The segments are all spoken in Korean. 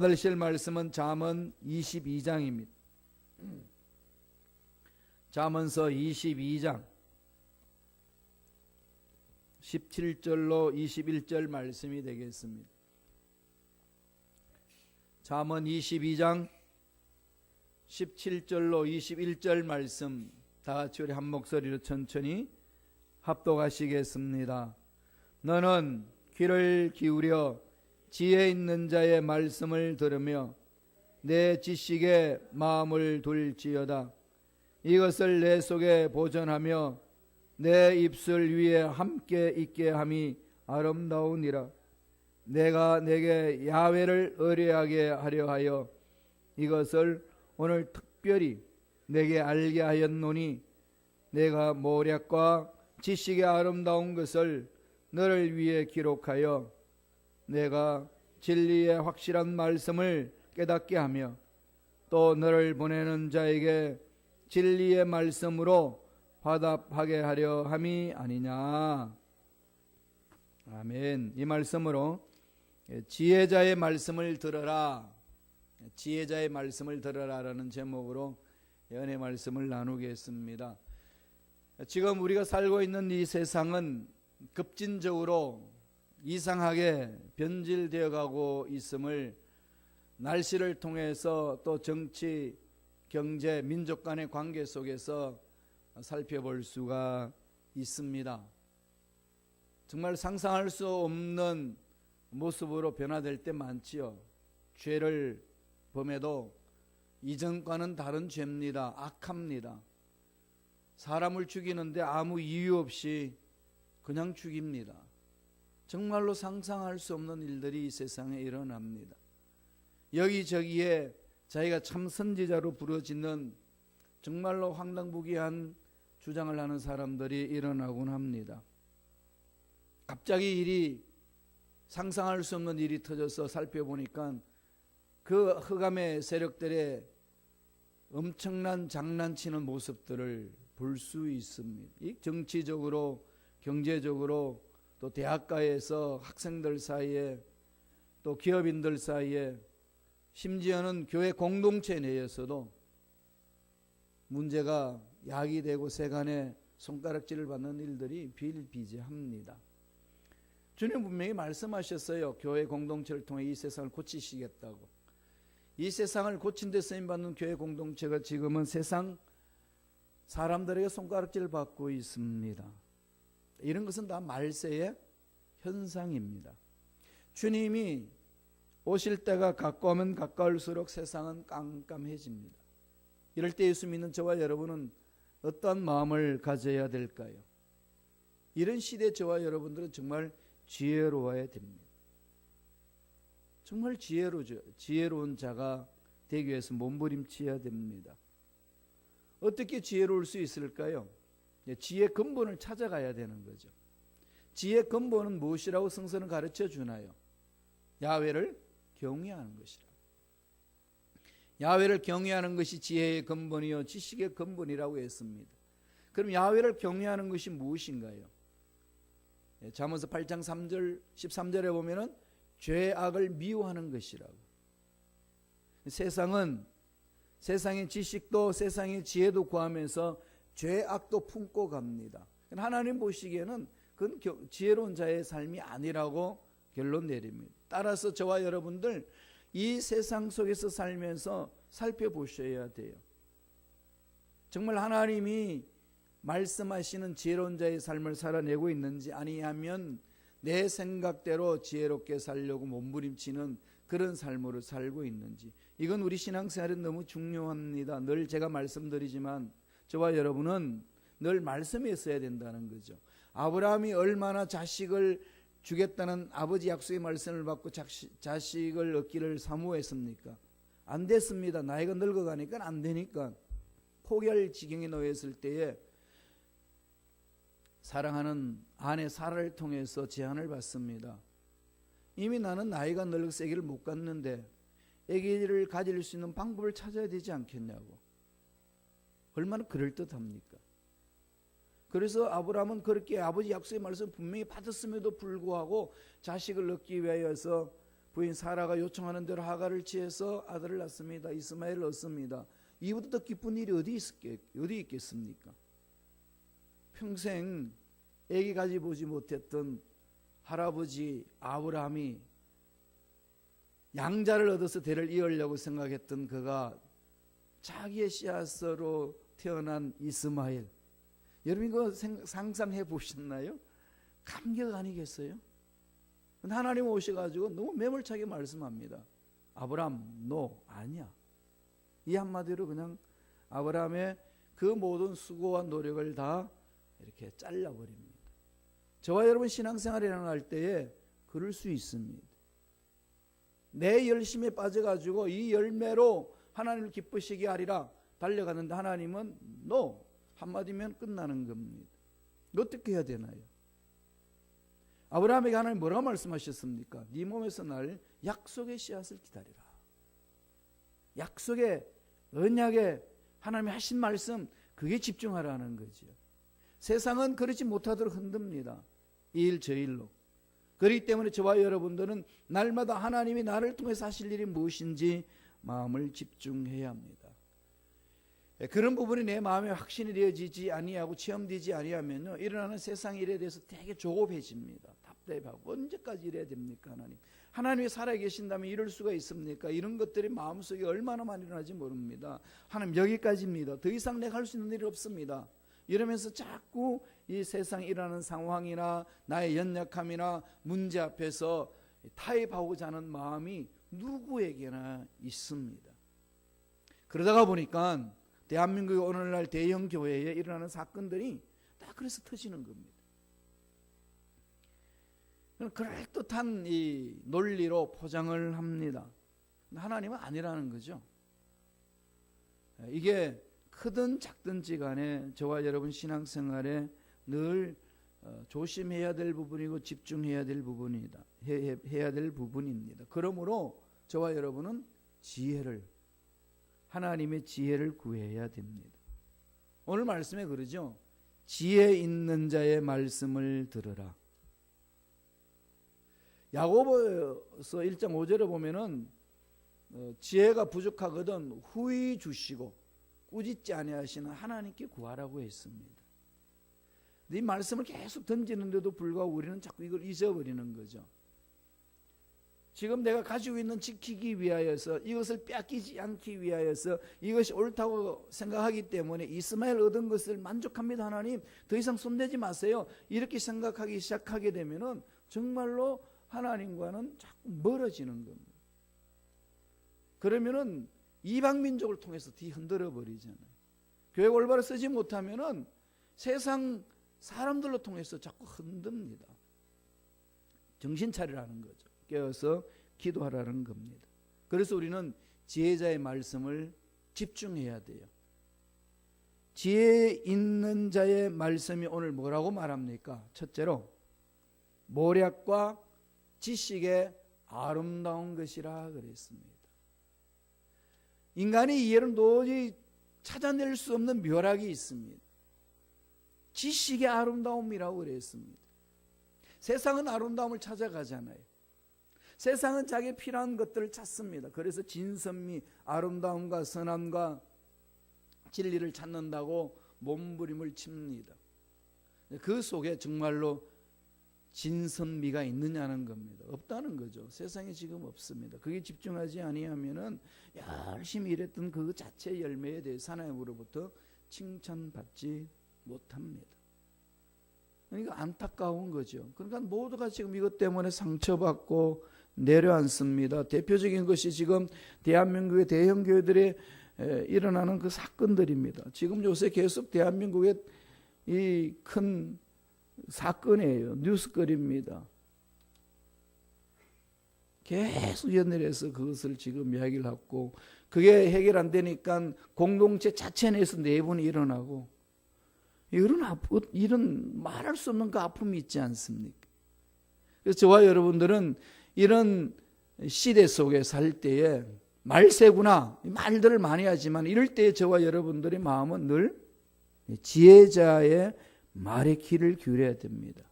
받으실 말씀은 잠언 22장입니다. 잠언서 22장 17절로 21절 말씀이 되겠습니다. 잠언 22장 17절로 21절 말씀 다 같이 우리 한 목소리로 천천히 합독하시겠습니다. 너는 귀를 기울여 지혜 있는 자의 말씀을 들으며 내 지식에 마음을 둘지어다. 이것을 내 속에 보존하며 내 입술 위에 함께 있게 함이 아름다우니라. 내가 내게 야훼를 의뢰하게 하려 하여 이것을 오늘 특별히 내게 알게 하였노니 내가 모략과 지식의 아름다운 것을 너를 위해 기록하여 내가 진리의 확실한 말씀을 깨닫게 하며 또 너를 보내는 자에게 진리의 말씀으로 화답하게 하려 함이 아니냐. 아멘. 이 말씀으로 지혜자의 말씀을 들어라, 지혜자의 말씀을 들어라라는 제목으로 은혜 말씀을 나누겠습니다. 지금 우리가 살고 있는 이 세상은 급진적으로 이상하게 변질되어 가고 있음을 날씨를 통해서 또 정치, 경제, 민족 간의 관계 속에서 살펴볼 수가 있습니다. 정말 상상할 수 없는 모습으로 변화될 때 많지요. 죄를 범해도 이전과는 다른 죄입니다. 악합니다. 사람을 죽이는데 아무 이유 없이 그냥 죽입니다. 정말로 상상할 수 없는 일들이 이 세상에 일어납니다. 여기저기에 자기가 참 선지자로 부르짖는 정말로 황당무계한 주장을 하는 사람들이 일어나곤 합니다. 갑자기 일이 상상할 수 없는 일이 터져서 살펴보니까 그 흑암의 세력들의 엄청난 장난치는 모습들을 볼 수 있습니다. 이 정치적으로, 경제적으로, 또 대학가에서 학생들 사이에, 또 기업인들 사이에, 심지어는 교회 공동체 내에서도 문제가 야기되고 세간의 손가락질을 받는 일들이 비일비재합니다. 주님 분명히 말씀하셨어요. 교회 공동체를 통해 이 세상을 고치시겠다고. 이 세상을 고친 데 쓰임받는 교회 공동체가 지금은 세상 사람들에게 손가락질 받고 있습니다. 이런 것은 다 말세의 현상입니다. 주님이 오실 때가 가까우면 가까울수록 세상은 깜깜해집니다. 이럴 때 예수 믿는 저와 여러분은 어떠한 마음을 가져야 될까요? 이런 시대 저와 여러분들은 정말 지혜로워야 됩니다. 정말 지혜로운 자가 되기 위해서 몸부림쳐야 됩니다. 어떻게 지혜로울 수 있을까요? 지혜의 근본을 찾아가야 되는 거죠. 지혜의 근본은 무엇이라고 성서는 가르쳐 주나요? 야훼를 경외하는 것이라. 야훼를 경외하는 것이 지혜의 근본이요 지식의 근본이라고 했습니다. 그럼 야훼를 경외하는 것이 무엇인가요? 잠언서 8장 3절 13절에 보면은 죄악을 미워하는 것이라고. 세상은 세상의 지식도 세상의 지혜도 구하면서 죄악도 품고 갑니다. 하나님 보시기에는 그건 지혜로운 자의 삶이 아니라고 결론 내립니다. 따라서 저와 여러분들 이 세상 속에서 살면서 살펴보셔야 돼요. 정말 하나님이 말씀하시는 지혜로운 자의 삶을 살아내고 있는지, 아니하면 내 생각대로 지혜롭게 살려고 몸부림치는 그런 삶으로 살고 있는지, 이건 우리 신앙생활에 너무 중요합니다. 늘 제가 말씀드리지만 저와 여러분은 늘 말씀에 있어야 된다는 거죠. 아브라함이 얼마나 자식을 주겠다는 아버지 약속의 말씀을 받고 자식을 얻기를 사모했습니까? 안 됐습니다. 나이가 늙어가니까 안 되니까 포기할 지경에 놓였을 때에 사랑하는 아내 사라를 통해서 제안을 받습니다. 이미 나는 나이가 늙어서 아기를 못 갖는데 아기를 가질 수 있는 방법을 찾아야 되지 않겠냐고. 얼마나 그럴듯합니까? 그래서 아브라함은 그렇게 아버지 약속의 말씀을 분명히 받았음에도 불구하고 자식을 얻기 위하여서 부인 사라가 요청하는 대로 하갈을 취해서 아들을 낳습니다. 이스마엘을 얻습니다. 이보다 더 기쁜 일이 어디 있겠습니까? 평생 아기 가지 보지 못했던 할아버지 아브라함이 양자를 얻어서 대를 이으려고 생각했던 그가 자기의 씨앗으로 태어난 이스마엘, 여러분 이거 상상해 보셨나요? 감격 아니겠어요? 하나님 오셔가지고 너무 매몰차게 말씀합니다. 아브라함 너 아니야. 이 한마디로 그냥 아브라함의 그 모든 수고와 노력을 다 이렇게 잘라버립니다. 저와 여러분 신앙생활이라는 할 때에 그럴 수 있습니다. 내 열심에 빠져가지고 이 열매로 하나님을 기쁘시게 하리라 달려가는데 하나님은 너 한마디면 끝나는 겁니다. 어떻게 해야 되나요? 아브라함에게 하나님 뭐라고 말씀하셨습니까? 네 몸에서 날 약속의 씨앗을 기다리라. 약속의 언약에 하나님이 하신 말씀, 그게 집중하라는 거죠. 세상은 그렇지 못하도록 흔듭니다. 이 일 저 일로. 그렇기 때문에 저와 여러분들은 날마다 하나님이 나를 통해서 하실 일이 무엇인지 마음을 집중해야 합니다. 그런 부분이 내 마음에 확신이 되어지지 아니하고 체험되지 아니하면요, 일어나는 세상 일에 대해서 되게 조급해집니다. 답답하고 언제까지 이래야 됩니까? 하나님이 살아계신다면 이럴 수가 있습니까? 이런 것들이 마음속에 얼마나 많이 일어나지 모릅니다. 하나님 여기까지입니다. 더 이상 내가 할 수 있는 일이 없습니다. 이러면서 자꾸 이 세상에 일어나는 상황이나 나의 연약함이나 문제 앞에서 타협하고자 하는 마음이 누구에게나 있습니다. 그러다가 보니까 대한민국의 오늘날 대형 교회에 일어나는 사건들이 다 그래서 터지는 겁니다. 그럴듯한 이 논리로 포장을 합니다. 하나님은 아니라는 거죠. 이게 크든 작든지 간에 저와 여러분 신앙생활에 늘 조심해야 될 부분이고 집중해야 될 부분이다. 해야 될 부분입니다. 그러므로 저와 여러분은 하나님의 지혜를 구해야 됩니다. 오늘 말씀에 그러죠. 지혜 있는 자의 말씀을 들으라. 야고보서 1장 5절에 보면은 지혜가 부족하거든 후히 주시고 꾸짖지 아니하시는 하나님께 구하라고 했습니다. 이 말씀을 계속 던지는데도 불구하고 우리는 자꾸 이걸 잊어버리는 거죠. 지금 내가 가지고 있는 지키기 위하여서, 이것을 뺏기지 않기 위하여서, 이것이 옳다고 생각하기 때문에 이스마엘 얻은 것을 만족합니다. 하나님 더 이상 손대지 마세요. 이렇게 생각하기 시작하게 되면은 정말로 하나님과는 자꾸 멀어지는 겁니다. 그러면은 이방 민족을 통해서 뒤흔들어 버리잖아요. 교회 올바로 쓰지 못하면은 세상 사람들로 통해서 자꾸 흔듭니다. 정신 차리라는 거죠. 깨어서 기도하라는 겁니다. 그래서 우리는 지혜자의 말씀을 집중해야 돼요. 지혜 있는 자의 말씀이 오늘 뭐라고 말합니까? 첫째로 모략과 지식의 아름다운 것이라 그랬습니다. 인간의 이해는 도저히 찾아낼 수 없는 묘락이 있습니다. 지식의 아름다움이라고 그랬습니다. 세상은 아름다움을 찾아가잖아요. 세상은 자기에 필요한 것들을 찾습니다. 그래서 진선미, 아름다움과 선함과 진리를 찾는다고 몸부림을 칩니다. 그 속에 정말로 진선미가 있느냐는 겁니다. 없다는 거죠. 세상에 지금 없습니다. 그게 집중하지 아니하면은 열심히 일했던 그 자체의 열매에 대해서 하나님으로부터 칭찬받지 못합니다. 그러니까 안타까운 거죠. 그러니까 모두가 지금 이것 때문에 상처받고 내려앉습니다. 대표적인 것이 지금 대한민국의 대형 교회들에 일어나는 그 사건들입니다. 지금 요새 계속 대한민국의 이 큰 사건이에요. 뉴스거리입니다. 계속 연결해서 그것을 지금 이야기를 하고, 그게 해결 안 되니까 공동체 자체 내에서 내분이 일어나고, 이런 말할 수 없는 그 아픔이 있지 않습니까? 그래서 저와 여러분들은 이런 시대 속에 살 때에 말세구나 말들을 많이 하지만 이럴 때에 저와 여러분들의 마음은 늘 지혜자의 말의 귀를 기울여야 됩니다.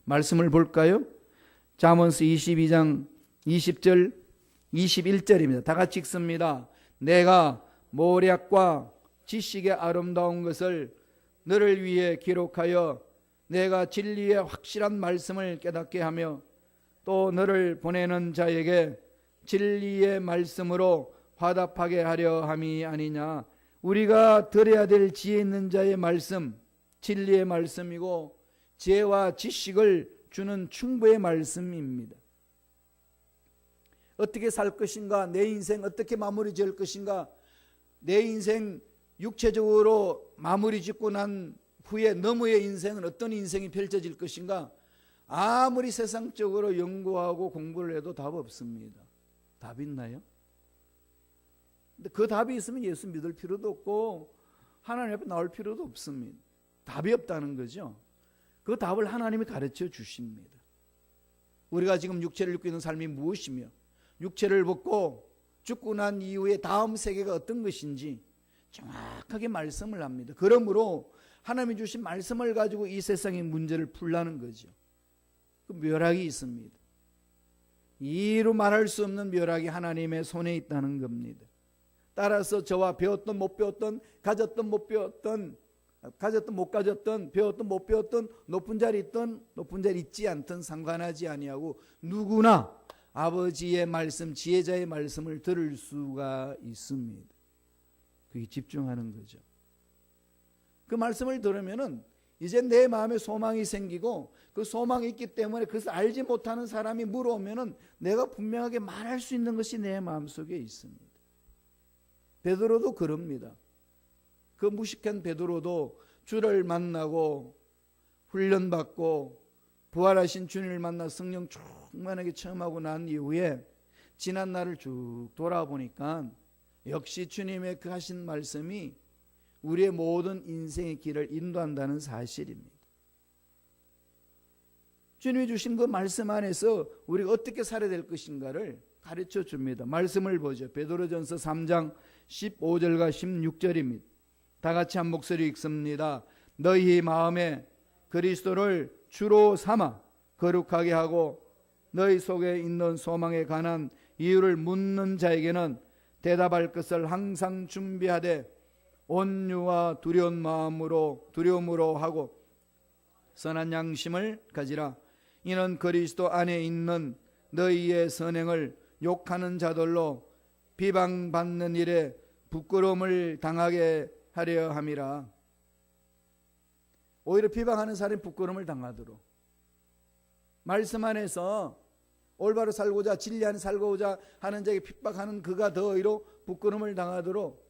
말씀을 볼까요? 잠언서 22장 20절 21절입니다. 다 같이 읽습니다. 내가 모략과 지식의 아름다운 것을 너를 위해 기록하여 내가 진리의 확실한 말씀을 깨닫게 하며 또 너를 보내는 자에게 진리의 말씀으로 화답하게 하려 함이 아니냐. 우리가 들어야 될 지혜 있는 자의 말씀, 진리의 말씀이고 지혜와 지식을 주는 충고의 말씀입니다. 어떻게 살 것인가, 내 인생 어떻게 마무리 지을 것인가, 내 인생 육체적으로 마무리 짓고 난 후에 너머의 인생은 어떤 인생이 펼쳐질 것인가, 아무리 세상적으로 연구하고 공부를 해도 답 없습니다. 답 있나요? 근데 그 답이 있으면 예수 믿을 필요도 없고 하나님 앞에 나올 필요도 없습니다. 답이 없다는 거죠. 그 답을 하나님이 가르쳐 주십니다. 우리가 지금 육체를 입고 있는 삶이 무엇이며 육체를 벗고 죽고 난 이후에 다음 세계가 어떤 것인지 정확하게 말씀을 합니다. 그러므로 하나님이 주신 말씀을 가지고 이 세상의 문제를 풀라는 거죠. 그 묘락이 있습니다. 이루 말할 수 없는 묘락이 하나님의 손에 있다는 겁니다. 따라서 저와 배웠던 못 배웠던, 가졌던 못 배웠던, 가졌던 못 가졌던, 배웠던 못 배웠던, 높은 자리 있던 높은 자리 있지 않든 상관하지 아니하고 누구나 아버지의 말씀, 지혜자의 말씀을 들을 수가 있습니다. 그게 집중하는 거죠. 그 말씀을 들으면은 이제 내 마음에 소망이 생기고 그 소망이 있기 때문에 그것을 알지 못하는 사람이 물어오면은 내가 분명하게 말할 수 있는 것이 내 마음속에 있습니다. 베드로도 그럽니다. 그 무식한 베드로도 주를 만나고 훈련받고 부활하신 주님을 만나 성령 충만하게 체험하고 난 이후에 지난 날을 쭉 돌아보니까 역시 주님의 그 하신 말씀이 우리의 모든 인생의 길을 인도한다는 사실입니다. 주님이 주신 그 말씀 안에서 우리가 어떻게 살아야 될 것인가를 가르쳐 줍니다. 말씀을 보죠. 베드로전서 3장 15절과 16절입니다. 다 같이 한 목소리 읽습니다. 너희 마음에 그리스도를 주로 삼아 거룩하게 하고 너희 속에 있는 소망에 관한 이유를 묻는 자에게는 대답할 것을 항상 준비하되 온유와 두려움으로 하고 선한 양심을 가지라. 이는 그리스도 안에 있는 너희의 선행을 욕하는 자들로 비방받는 일에 부끄러움을 당하게 하려 함이라. 오히려 비방하는 사람이 부끄러움을 당하도록 말씀 안에서 올바로 살고자 진리 안에 살고자 하는 자에게 핍박하는 그가 더 오히려 부끄러움을 당하도록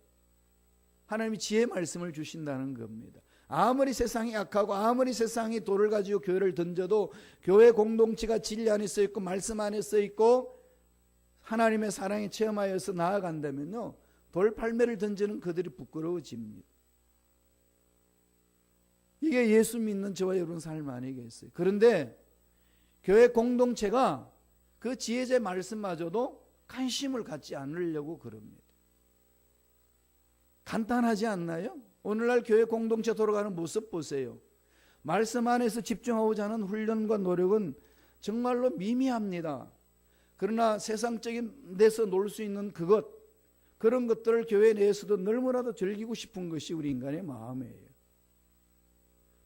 하나님이 지혜의 말씀을 주신다는 겁니다. 아무리 세상이 악하고 아무리 세상이 돌을 가지고 교회를 던져도 교회 공동체가 진리 안에 써 있고 말씀 안에 써 있고 하나님의 사랑에 체험하여서 나아간다면요, 돌팔매를 던지는 그들이 부끄러워집니다. 이게 예수 믿는 저와 여러분 삶 아니겠어요? 그런데 교회 공동체가 그 지혜자의 말씀마저도 관심을 갖지 않으려고 그럽니다. 간단하지 않나요? 오늘날 교회 공동체 돌아가는 모습 보세요. 말씀 안에서 집중하고자 하는 훈련과 노력은 정말로 미미합니다. 그러나 세상적인 데서 놀 수 있는 그런 것들을 교회 내에서도 너무나도 즐기고 싶은 것이 우리 인간의 마음이에요.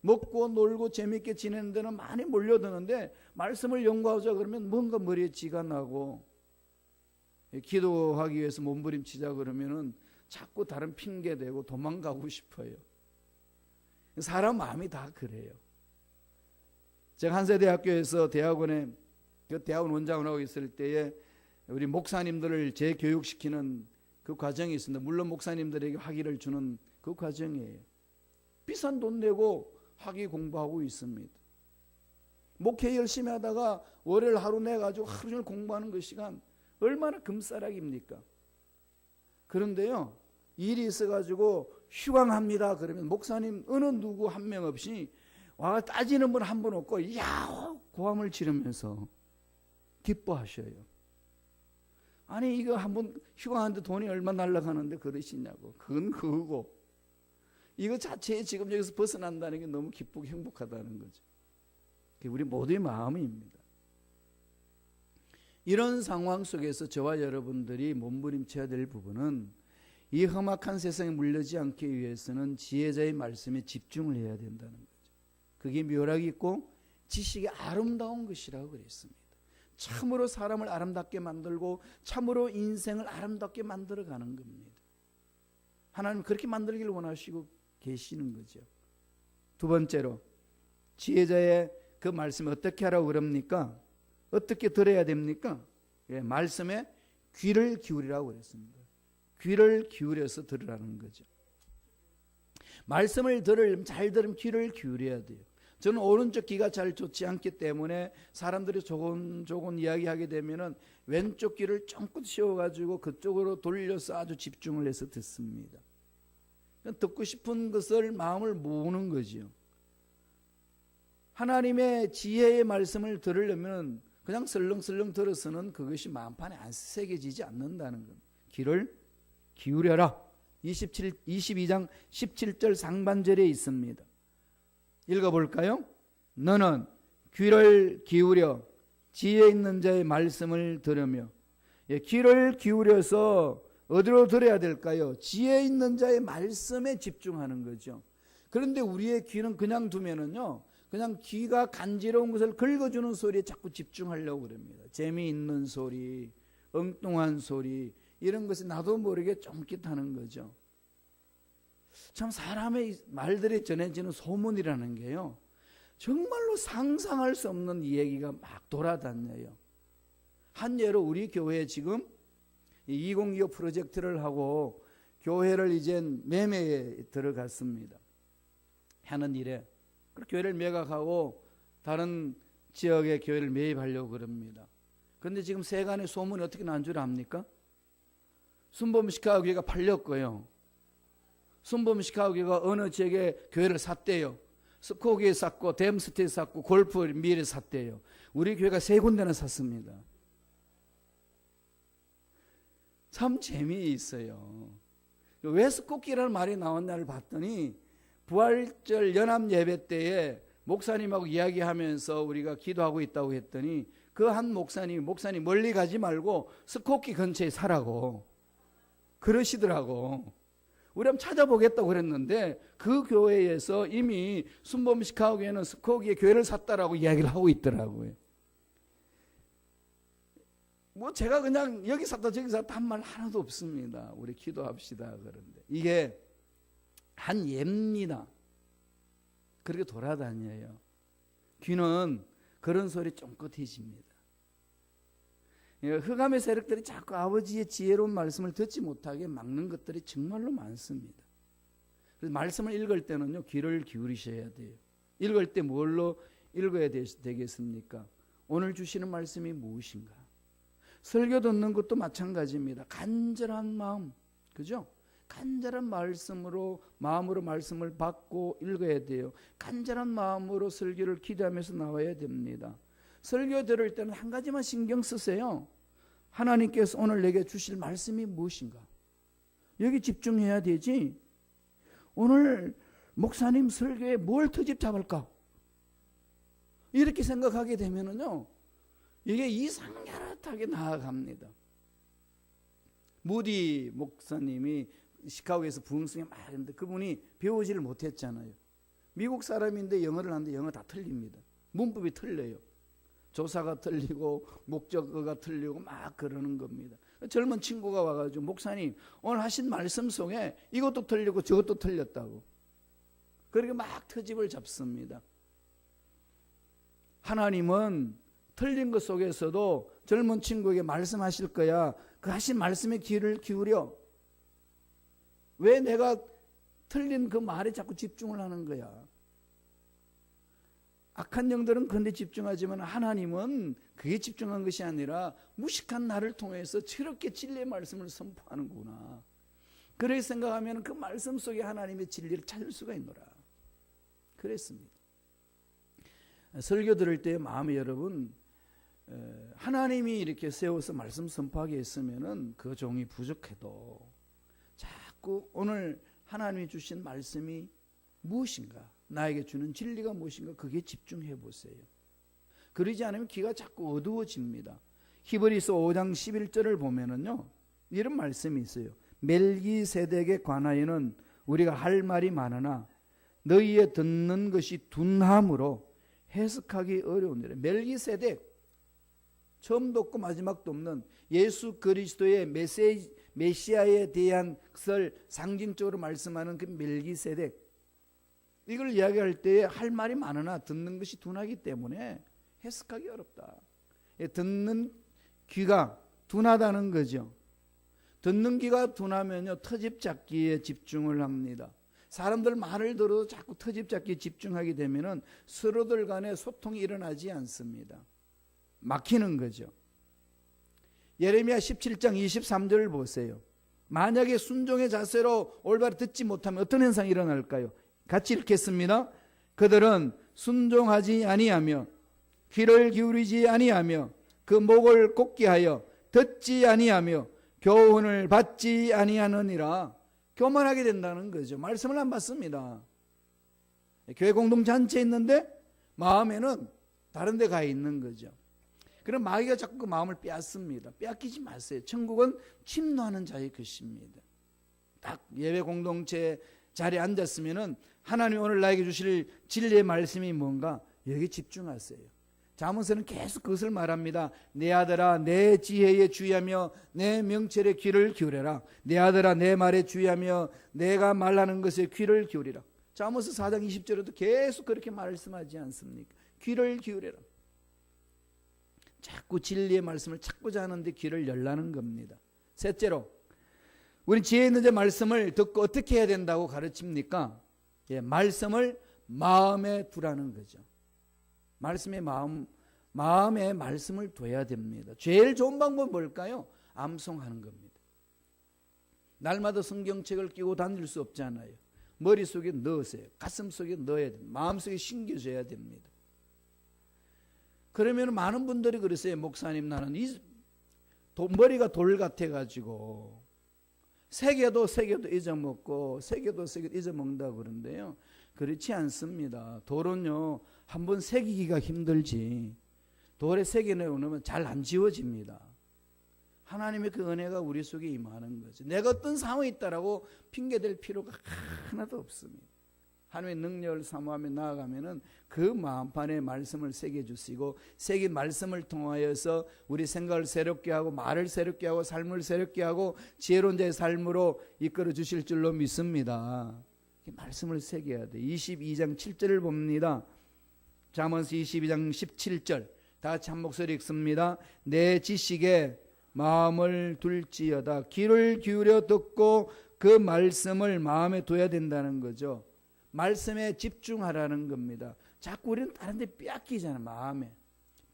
먹고 놀고 재밌게 지내는 데는 많이 몰려드는데 말씀을 연구하자 그러면 뭔가 머리에 지가 나고 기도하기 위해서 몸부림치자 그러면은 자꾸 다른 핑계 대고 도망가고 싶어요. 사람 마음이 다 그래요. 제가 한세대학교에서 대학원에 그 대학원 원장을 하고 있을 때에 우리 목사님들을 재교육시키는 그 과정이 있습니다. 물론 목사님들에게 학위를 주는 그 과정이에요. 비싼 돈 내고 학위 공부하고 있습니다. 목회 열심히 하다가 월요일 하루 내가지고 하루 종일 공부하는 그 시간 얼마나 금싸락입니까? 그런데요, 일이 있어가지고 휴강합니다 그러면 목사님 어느 누구 한 명 없이 와 따지는 분 한 분 없고 야 고함을 지르면서 기뻐하셔요. 아니 이거 한번 휴강하는데 돈이 얼마 날라가는데 그러시냐고. 그건 그거고 이거 자체에 지금 여기서 벗어난다는 게 너무 기쁘고 행복하다는 거죠. 그게 우리 모두의 마음입니다. 이런 상황 속에서 저와 여러분들이 몸부림쳐야 될 부분은 이 험악한 세상에 물려지 않기 위해서는 지혜자의 말씀에 집중을 해야 된다는 거죠. 그게 묘락이 있고 지식이 아름다운 것이라고 그랬습니다. 참으로 사람을 아름답게 만들고 참으로 인생을 아름답게 만들어가는 겁니다. 하나님 그렇게 만들기를 원하시고 계시는 거죠. 두 번째로 지혜자의 그 말씀을 어떻게 하라고 그럽니까? 어떻게 들어야 됩니까? 예, 말씀에 귀를 기울이라고 그랬습니다. 귀를 기울여서 들으라는 거죠. 말씀을 잘 들으면 귀를 기울여야 돼요. 저는 오른쪽 귀가 잘 좋지 않기 때문에 사람들이 조곤조곤 이야기하게 되면은 왼쪽 귀를 쫑긋 씌워가지고 그쪽으로 돌려서 아주 집중을 해서 듣습니다. 듣고 싶은 것을 마음을 모으는 거지요. 하나님의 지혜의 말씀을 들으려면 그냥 설렁설렁 들어서는 그것이 마음판에 안 새겨지지 않는다는 겁니다. 귀를 기울여라. 22장 17절 상반절에 있습니다. 읽어볼까요? 너는 귀를 기울여 지혜 있는 자의 말씀을 들으며. 예, 귀를 기울여서 어디로 들어야 될까요? 지혜 있는 자의 말씀에 집중하는 거죠. 그런데 우리의 귀는 그냥 두면은요, 그냥 귀가 간지러운 것을 긁어주는 소리에 자꾸 집중하려고 그럽니다. 재미있는 소리, 엉뚱한 소리, 이런 것이 나도 모르게 쫑깃하는 거죠. 참 사람의 말들이 전해지는 소문이라는 게요, 정말로 상상할 수 없는 이야기가 막 돌아다녀요. 한 예로 우리 교회에 지금 2025 프로젝트를 하고 교회를 이제 매매에 들어갔습니다. 하는 일에 그 교회를 매각하고 다른 지역의 교회를 매입하려고 그럽니다. 그런데 지금 세간의 소문이 어떻게 난 줄 압니까? 순범 시카고 교회가 팔렸고요. 순범 시카고 교회가 어느 지역에 교회를 샀대요. 스코기에 샀고 댐스테에 샀고 골프 밀에 샀대요. 우리 교회가 3군데나 샀습니다. 참 재미있어요. 왜 스코키라는 말이 나왔나를 봤더니 부활절 연합 예배 때에 목사님하고 이야기하면서 우리가 기도하고 있다고 했더니 그 한 목사님 멀리 가지 말고 스코키 근처에 사라고 그러시더라고. 우리 한번 찾아보겠다고 그랬는데 그 교회에서 이미 순범 시카고 교회는 스코키에 교회를 샀다라고 이야기를 하고 있더라고요. 뭐 제가 그냥 여기 샀다 저기 샀다 한 말 하나도 없습니다. 우리 기도합시다. 그런데 이게 한 예입니다. 그렇게 돌아다녀요. 귀는 그런 소리 쫑긋해집니다. 흑암의 세력들이 자꾸 아버지의 지혜로운 말씀을 듣지 못하게 막는 것들이 정말로 많습니다. 그래서 말씀을 읽을 때는요, 귀를 기울이셔야 돼요. 읽을 때 뭘로 읽어야 되겠습니까? 오늘 주시는 말씀이 무엇인가? 설교 듣는 것도 마찬가지입니다. 간절한 마음, 그죠? 간절한 마음으로 말씀을 받고 읽어야 돼요. 간절한 마음으로 설교를 기도하면서 나와야 됩니다. 설교 들을 때는 한 가지만 신경 쓰세요. 하나님께서 오늘 내게 주실 말씀이 무엇인가? 여기 집중해야 되지. 오늘 목사님 설교에 뭘 트집 잡을까? 이렇게 생각하게 되면은요, 이게 이상야릇하게 나아갑니다. 무디 목사님이 시카고에서 부흥성에 막 했는데 그분이 배우지를 못했잖아요. 미국 사람인데 영어를 하는데 영어 다 틀립니다. 문법이 틀려요. 조사가 틀리고 목적어가 틀리고 막 그러는 겁니다. 젊은 친구가 와가지고 목사님 오늘 하신 말씀 속에 이것도 틀리고 저것도 틀렸다고. 그렇게 막 트집을 잡습니다. 하나님은 틀린 것 속에서도 젊은 친구에게 말씀하실 거야. 그 하신 말씀에 귀를 기울여. 왜 내가 틀린 그 말에 자꾸 집중을 하는 거야? 악한 영들은 그런 데 집중하지만 하나님은 그게 집중한 것이 아니라 무식한 나를 통해서 저렇게 진리의 말씀을 선포하는구나. 그렇게 생각하면 그 말씀 속에 하나님의 진리를 찾을 수가 있노라. 그랬습니다. 설교 들을 때 마음에 여러분, 하나님이 이렇게 세워서 말씀 선포하게 했으면은 그 종이 부족해도 자꾸 오늘 하나님이 주신 말씀이 무엇인가, 나에게 주는 진리가 무엇인가, 그게 집중해 보세요. 그러지 않으면 귀가 자꾸 어두워집니다. 히브리서 5장 11절을 보면은요, 이런 말씀이 있어요. 멜기세덱에 관하여는 우리가 할 말이 많으나 너희의 듣는 것이 둔함으로 해석하기 어려우니라. 멜기세덱, 처음도 없고 마지막도 없는 예수 그리스도의 메시아에 대한 것을 상징적으로 말씀하는 그 멜기세덱, 이걸 이야기할 때에 할 말이 많으나 듣는 것이 둔하기 때문에 해석하기 어렵다. 듣는 귀가 둔하다는 거죠. 듣는 귀가 둔하면요, 터집 잡기에 집중을 합니다. 사람들 말을 들어도 자꾸 터집 잡기에 집중하게 되면은 서로들 간에 소통이 일어나지 않습니다. 막히는 거죠. 예레미야 17장 23절을 보세요. 만약에 순종의 자세로 올바로 듣지 못하면 어떤 현상이 일어날까요? 같이 읽겠습니다. 그들은 순종하지 아니하며 귀를 기울이지 아니하며 그 목을 곧게 하여 듣지 아니하며 교훈을 받지 아니하느니라. 교만하게 된다는 거죠. 말씀을 안 받습니다. 교회 공동체에 있는데 마음에는 다른 데 가 있는 거죠. 그럼 마귀가 자꾸 그 마음을 빼앗습니다. 빼앗기지 마세요. 천국은 침노하는 자의 것입니다. 딱 예배 공동체 자리에 앉았으면은 하나님 오늘 나에게 주실 진리의 말씀이 뭔가 여기 집중하세요. 잠언서는 계속 그것을 말합니다. 내 아들아 내 지혜에 주의하며 내 명철에 귀를 기울여라. 내 아들아 내 말에 주의하며 내가 말하는 것에 귀를 기울이라. 잠언서 4장 20절에도 계속 그렇게 말씀하지 않습니까? 귀를 기울여라. 자꾸 진리의 말씀을 찾고자 하는데 귀를 열라는 겁니다. 셋째로, 우리 지혜 있는 자 말씀을 듣고 어떻게 해야 된다고 가르칩니까? 말씀을 마음에 두라는 거죠. 마음에 말씀을 둬야 됩니다. 제일 좋은 방법은 뭘까요? 암송하는 겁니다. 날마다 성경책을 끼고 다닐 수 없잖아요. 머릿속에 넣으세요. 가슴속에 넣어야 됩니다. 마음속에 심겨져야 됩니다. 그러면 많은 분들이 그러세요. 목사님, 나는 머리가 돌 같아가지고 새겨도 잊어먹고 새겨도 잊어먹는다고 그러는데요. 그렇지 않습니다. 돌은요, 한번 새기기가 힘들지 돌에 새겨놓으면 잘 안 지워집니다. 하나님의 그 은혜가 우리 속에 임하는 거죠. 내가 어떤 상황이 있다라고 핑계댈 필요가 하나도 없습니다. 하나님의 능력을 사모하며 나아가면은 그 마음판에 말씀을 새겨주시고 새긴 말씀을 통하여서 우리 생각을 새롭게 하고 말을 새롭게 하고 삶을 새롭게 하고 지혜로운 자의 삶으로 이끌어 주실 줄로 믿습니다. 말씀을 새겨야 돼. 22장 7절을 봅니다. 잠언서 22장 17절 다 같이 한 목소리 읽습니다. 내 지식에 마음을 둘지어다. 귀를 기울여 듣고 그 말씀을 마음에 둬야 된다는 거죠. 말씀에 집중하라는 겁니다. 자꾸 우리는 다른 데 빼앗기잖아요. 마음에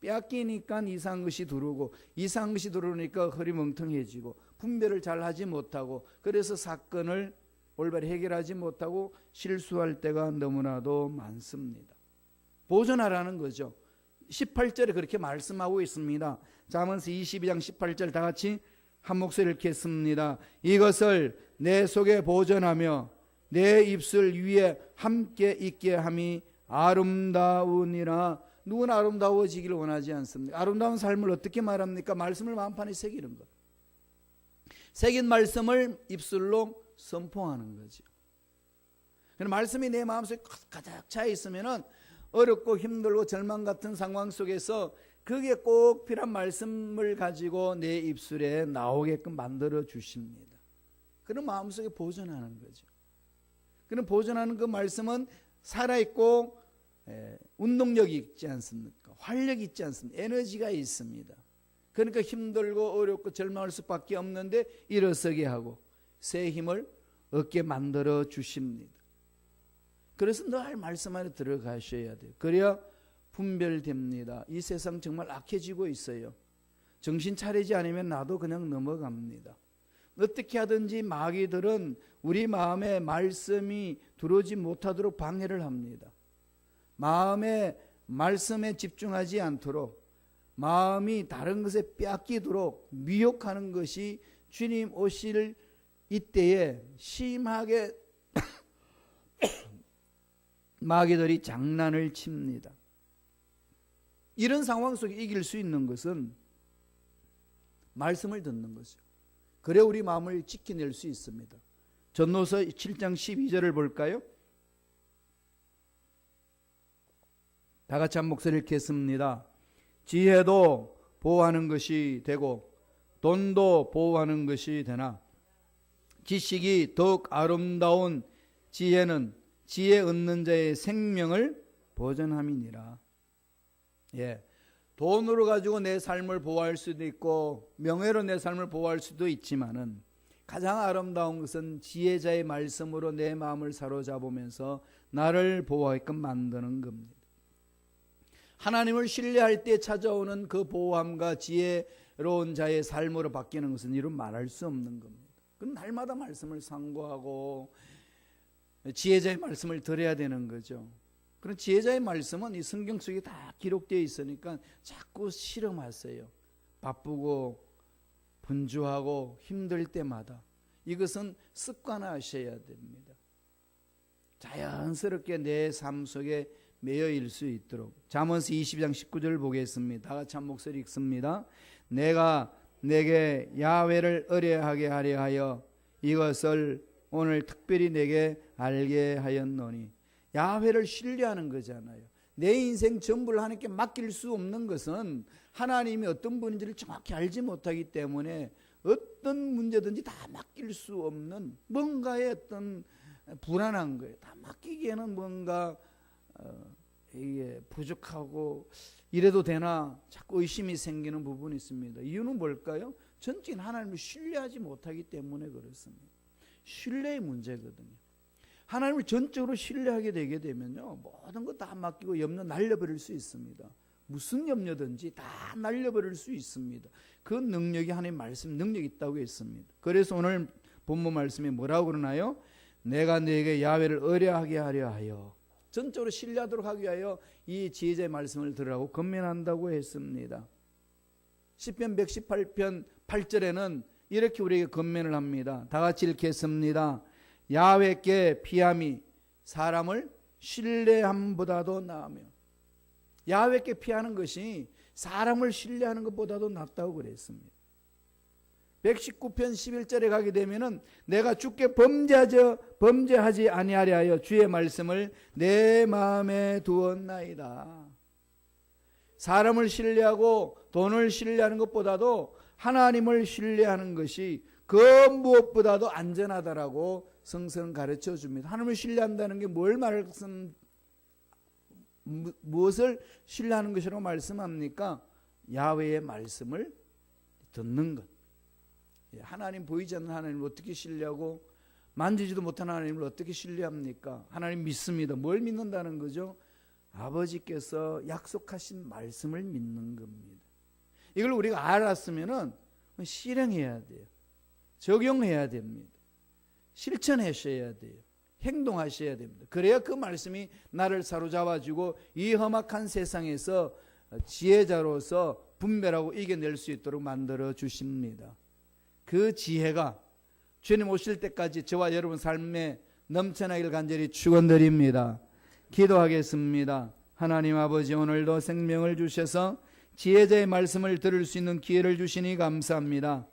빼앗기니까 이상한 것이 들어오고 이상한 것이 들어오니까 허리멍텅해지고 분별을 잘 하지 못하고 그래서 사건을 올바로 해결하지 못하고 실수할 때가 너무나도 많습니다. 보존하라는 거죠. 18절에 그렇게 말씀하고 있습니다. 잠언서 22장 18절 다 같이 한 목소리 읽겠습니다. 이것을 내 속에 보존하며 내 입술 위에 함께 있게 함이 아름다우니라. 누구는 아름다워지기를 원하지 않습니까? 아름다운 삶을 어떻게 말합니까? 말씀을 마음판에 새기는 것. 새긴 말씀을 입술로 선포하는 거죠. 말씀이 내 마음속에 가득 차 있으면은 어렵고 힘들고 절망 같은 상황 속에서 그게 꼭 필요한 말씀을 가지고 내 입술에 나오게끔 만들어 주십니다. 그런 마음속에 보존하는 거죠. 그런 보존하는 그 말씀은 살아있고 운동력이 있지 않습니까? 활력이 있지 않습니까? 에너지가 있습니다. 그러니까 힘들고 어렵고 절망할 수밖에 없는데 일어서게 하고 새 힘을 얻게 만들어 주십니다. 그래서 늘 말씀 안에 들어가셔야 돼요. 그래야 분별됩니다. 이 세상 정말 악해지고 있어요. 정신 차리지 않으면 나도 그냥 넘어갑니다. 어떻게 하든지 마귀들은 우리 마음에 말씀이 들어오지 못하도록 방해를 합니다. 마음에 말씀에 집중하지 않도록 마음이 다른 것에 빼앗기도록 미혹하는 것이 주님 오실 이때에 심하게 마귀들이 장난을 칩니다. 이런 상황 속에 이길 수 있는 것은 말씀을 듣는 거죠. 그래 우리 마음을 지켜낼 수 있습니다. 전도서 7장 12절을 볼까요? 다 같이 한 목소리 읽겠습니다. 지혜도 보호하는 것이 되고 돈도 보호하는 것이 되나 지식이 더욱 아름다운 지혜는 지혜 얻는 자의 생명을 보전함이니라. 예, 돈으로 가지고 내 삶을 보호할 수도 있고 명예로 내 삶을 보호할 수도 있지만은 가장 아름다운 것은 지혜자의 말씀으로 내 마음을 사로잡으면서 나를 보호하게끔 만드는 겁니다. 하나님을 신뢰할 때 찾아오는 그 보호함과 지혜로운 자의 삶으로 바뀌는 것은 이루 말할 수 없는 겁니다. 그럼 날마다 말씀을 상고하고 지혜자의 말씀을 들어야 되는 거죠. 그런 지혜자의 말씀은 이 성경 속에 다 기록되어 있으니까 자꾸 실험하세요. 바쁘고 분주하고 힘들 때마다 이것은 습관화하셔야 됩니다. 자연스럽게 내 삶 속에 매여일 수 있도록. 잠언서 20장 19절을 보겠습니다. 다 같이 한 목소리 읽습니다. 내가 내게 야훼를 의뢰하게 하려 하여 이것을 오늘 특별히 내게 알게 하였노니. 야훼를 신뢰하는 거잖아요. 내 인생 전부를 하나님께 맡길 수 없는 것은 하나님이 어떤 분인지를 정확히 알지 못하기 때문에 어떤 문제든지 다 맡길 수 없는 뭔가의 어떤 불안한 거예요. 다 맡기기에는 뭔가 이게 부족하고 이래도 되나 자꾸 의심이 생기는 부분이 있습니다. 이유는 뭘까요? 전적인 하나님을 신뢰하지 못하기 때문에 그렇습니다. 신뢰의 문제거든요. 하나님을 전적으로 신뢰하게 되게 되면요, 모든 거 다 맡기고 염려 날려버릴 수 있습니다. 무슨 염려든지 다 날려버릴 수 있습니다. 그 능력이 하나님의 말씀 능력이 있다고 했습니다. 그래서 오늘 본문 말씀에 뭐라고 그러나요? 내가 너에게 야훼를 의뢰하게 하려 하여, 전적으로 신뢰하도록 하기 위하여 이 지혜자의 말씀을 들으라고 권면한다고 했습니다. 시편 118편 8절에는 이렇게 우리에게 권면을 합니다. 다 같이 읽겠습니다. 야훼께 피함이 사람을 신뢰함보다도 나으며. 야훼께 피하는 것이 사람을 신뢰하는 것보다도 낫다고 그랬습니다. 119편 11절에 가게 되면은 내가 주께 범죄하지 아니하려 하여 주의 말씀을 내 마음에 두었나이다. 사람을 신뢰하고 돈을 신뢰하는 것보다도 하나님을 신뢰하는 것이 그 무엇보다도 안전하다라고 성서는 가르쳐 줍니다. 하나님을 신뢰한다는 게 무엇을 신뢰하는 것이라고 말씀합니까? 야훼의 말씀을 듣는 것. 하나님 보이지 않는 하나님을 어떻게 신뢰하고 만지지도 못하는 하나님을 어떻게 신뢰합니까? 하나님 믿습니다. 뭘 믿는다는 거죠? 아버지께서 약속하신 말씀을 믿는 겁니다. 이걸 우리가 알았으면은 실행해야 돼요. 적용해야 됩니다. 실천하셔야 돼요. 행동하셔야 됩니다. 그래야 그 말씀이 나를 사로잡아주고 이 험악한 세상에서 지혜자로서 분별하고 이겨낼 수 있도록 만들어 주십니다. 그 지혜가 주님 오실 때까지 저와 여러분 삶에 넘쳐나길 간절히 축원드립니다. 기도하겠습니다. 하나님 아버지, 오늘도 생명을 주셔서 지혜자의 말씀을 들을 수 있는 기회를 주시니 감사합니다.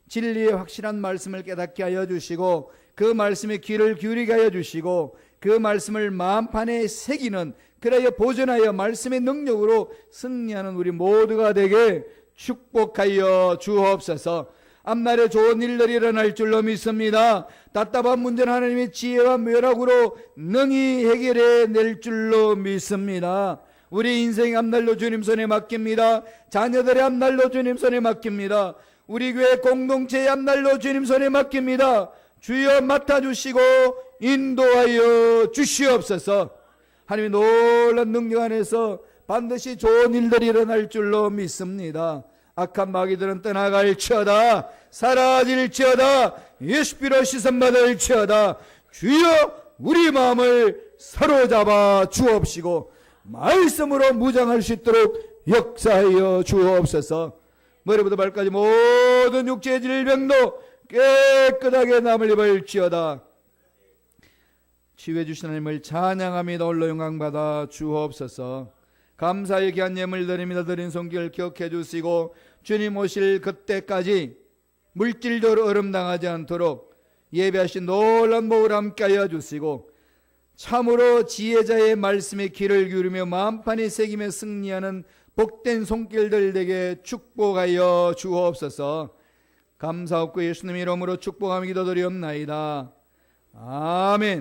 진리의 확실한 말씀을 깨닫게 하여 주시고 그 말씀에 귀를 기울이게 하여 주시고 그 말씀을 마음판에 새기는, 그래야 보존하여 말씀의 능력으로 승리하는 우리 모두가 되게 축복하여 주옵소서. 앞날에 좋은 일들이 일어날 줄로 믿습니다. 답답한 문제는 하나님의 지혜와 묘락으로 능히 해결해 낼 줄로 믿습니다. 우리 인생의 앞날로 주님 손에 맡깁니다. 자녀들의 앞날로 주님 손에 맡깁니다. 우리 교회 공동체의 앞날로 주님 손에 맡깁니다. 주여 맡아주시고 인도하여 주시옵소서. 하나님의 놀라운 능력 안에서 반드시 좋은 일들이 일어날 줄로 믿습니다. 악한 마귀들은 떠나갈지어다, 사라질지어다, 예수피로 씻음받을지어다. 주여 우리 마음을 사로잡아 주옵시고 말씀으로 무장할 수 있도록 역사하여 주옵소서. 머리부터 발까지 모든 육체의 질병도 깨끗하게 남을 입을지어다. 치유해 주신 하나님을 찬양합니다. 홀로 영광받아 주옵소서. 감사의 귀한 예물 드립니다. 드린 손길 기억해 주시고 주님 오실 그때까지 물질적으로 어름당하지 않도록 예배하신 놀란 복을 함께하여 주시고 참으로 지혜자의 말씀에 귀를 기울이며 만판이 새기며 승리하는 복된 손길들 되게 축복하여 주옵소서. 감사하고 예수님 이름으로 축복하며 기도드리옵나이다. 아멘.